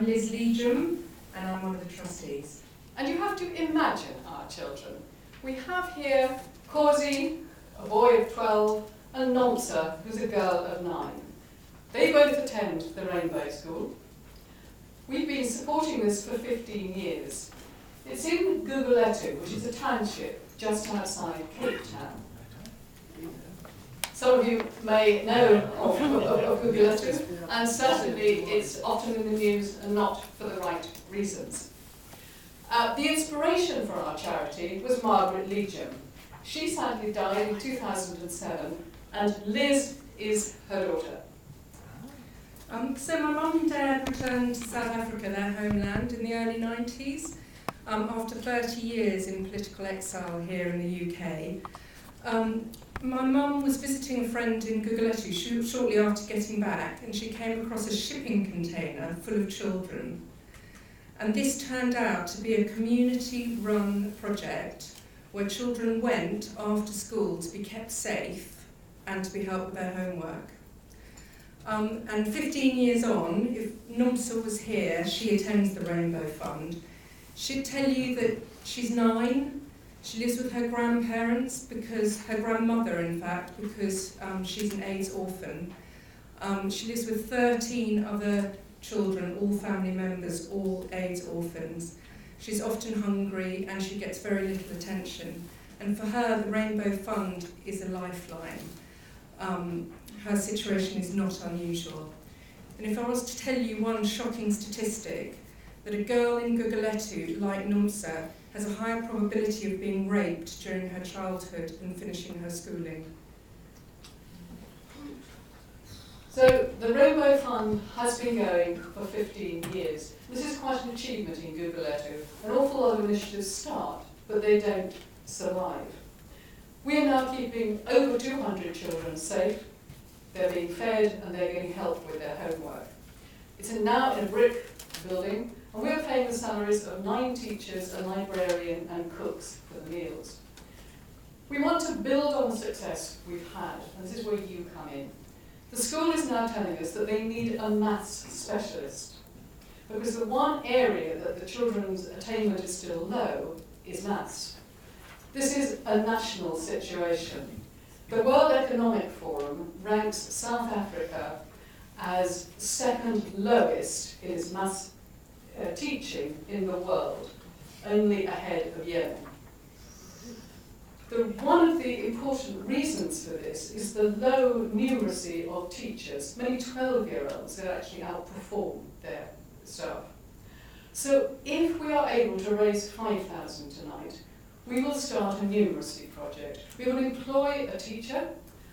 I'm Liz Legion, and I'm one of the trustees. And you have to imagine our children. We have here Corzy, a boy of 12, and Nomsa, who's a girl of 9. They both attend the Rainbow School. We've been supporting this for 15 years. It's in Guguletu, which is a township just outside Cape Town. Some of you may know of Guguletu, and certainly it's often in the news and not for the right reasons. The inspiration for our charity was Margaret Legion. She sadly died in 2007, and Liz is her daughter. So my mum and dad returned to South Africa, their homeland, in the early 90s, after 30 years in political exile here in the UK. My mum was visiting a friend in Guguletu shortly after getting back, and she came across a shipping container full of children. And this turned out to be a community-run project where children went after school to be kept safe and to be helped with their homework. And 15 years on, if Nomsa was here, she attends the Rainbow Fund, she'd tell you that she's 9, she lives with her grandparents, because her grandmother, in fact, because she's an AIDS orphan. She lives with 13 other children, all family members, all AIDS orphans. She's often hungry and she gets very little attention. And for her, the Rainbow Fund is a lifeline. Her situation is not unusual. And if I was to tell you one shocking statistic, that a girl in Guguletu, like Nomsa, has a higher probability of being raped during her childhood and finishing her schooling. So the Rainbow Fund has been going for 15 years. This is quite an achievement in Guguletu. An awful lot of initiatives start, but they don't survive. We are now keeping over 200 children safe. They're being fed and they're getting help with their homework. It's now in a brick building, and we're paying the salaries of 9 teachers, a librarian and cooks for the meals. We want to build on the success we've had, and this is where you come in. The school is now telling us that they need a maths specialist, because the one area that the children's attainment is still low is maths. This is a national situation. The World Economic Forum ranks South Africa as second lowest in its maths teaching in the world, only ahead of Yemen. One of the important reasons for this is the low numeracy of teachers. Many 12-year-olds that actually outperform their staff. So if we are able to raise 5,000 tonight, we will start a numeracy project. We will employ a teacher,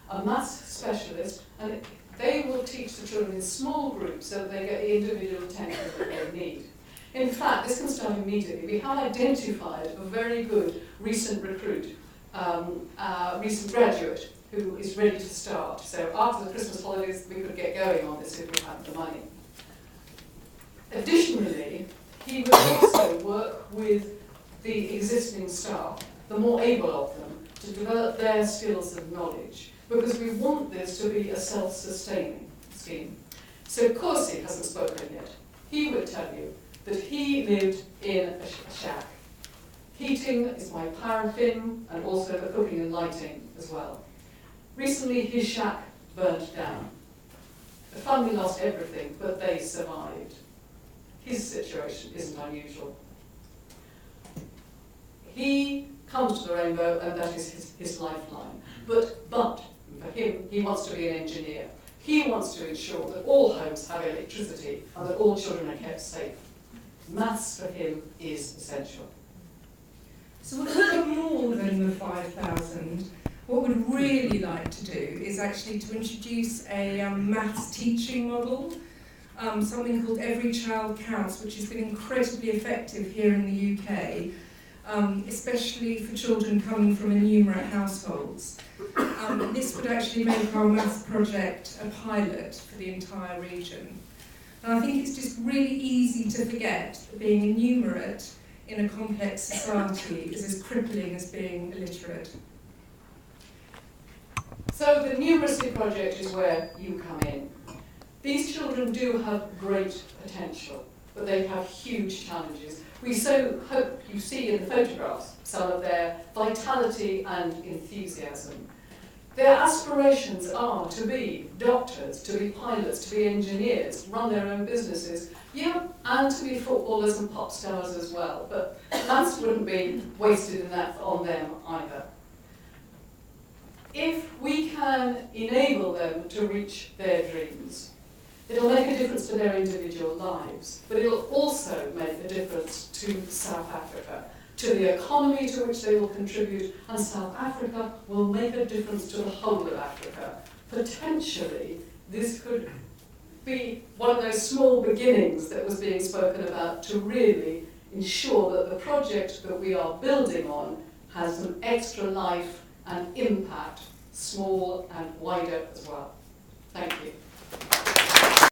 a maths specialist, and they will teach the children in small groups so that they get the individual attention that they need. In fact, this can start immediately. We have identified a very good recent recruit, recent graduate, who is ready to start. So after the Christmas holidays, we could get going on this if we had the money. Additionally, he would also work with the existing staff, the more able of them, to develop their skills and knowledge, because we want this to be a self-sustaining scheme. So Corzy hasn't spoken yet. He would tell you that he lived in a shack. Heating is by paraffin, and also the cooking and lighting as well. Recently, his shack burnt down. The family lost everything, but they survived. His situation isn't unusual. He comes to the Rainbow, and that is his lifeline. But for him, he wants to be an engineer. He wants to ensure that all homes have electricity and that all children are kept safe. Maths for him is essential. So we've got more than the 5,000. What we'd really like to do is actually to introduce a maths teaching model, something called Every Child Counts, which has been incredibly effective here in the UK, especially for children coming from enumerate households. This would actually make our maths project a pilot for the entire region. And I think it's just really easy to forget that being enumerate in a complex society is as crippling as being illiterate. So the numeracy project is where you come in. These children do have great potential, but they have huge challenges. We so hope you see in the photographs some of their vitality and enthusiasm. Their aspirations are to be doctors, to be pilots, to be engineers, run their own businesses, yeah, and to be footballers and pop stars as well. But that wouldn't be wasted in that on them either. If we can enable them to reach their dreams, it'll make a difference to their individual lives, but it'll also make a difference to South Africa, to the economy to which they will contribute, and South Africa will make a difference to the whole of Africa. Potentially, this could be one of those small beginnings that was being spoken about to really ensure that the project that we are building on has some extra life and impact, small and wider as well. Thank you.